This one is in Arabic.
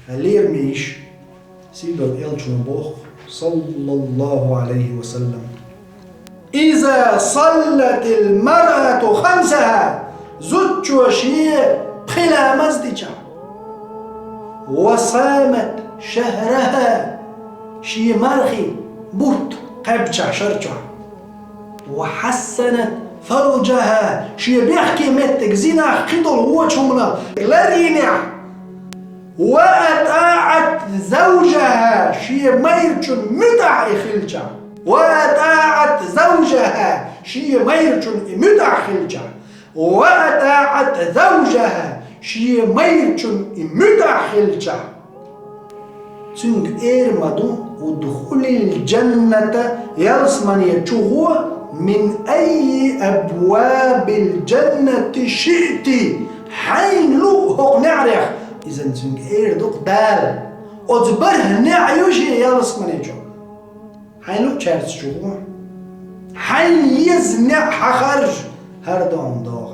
leer mich, zie dat Eltjenboog, sallallahu alayhi wa sallam. إذا صلت المرأة خمسها زوجها شيء بخلا مزدجة وصامت شهرها شيء مرخي بوت قبجة شرجة وحسنت فرجها شيء بيحكي متك زنا خضل هو شمنا لرينع وأطاعت زوجها شيء ميرجن متع خلجة وأطاعت زوجها شيء ميرجن متع خلجة وأطاعت زوجها شيء ميرجن متع خلجة تنك إرمدون ودخول الجنة يرسمن يتشوه من أي أبواب الجنة شئت حين لو نعرف إذا تنك إردوك دال أتبره نعيوشي يرسمن يتشوه حين لو تشارت شوه حين يزنع حخرج هردون داغ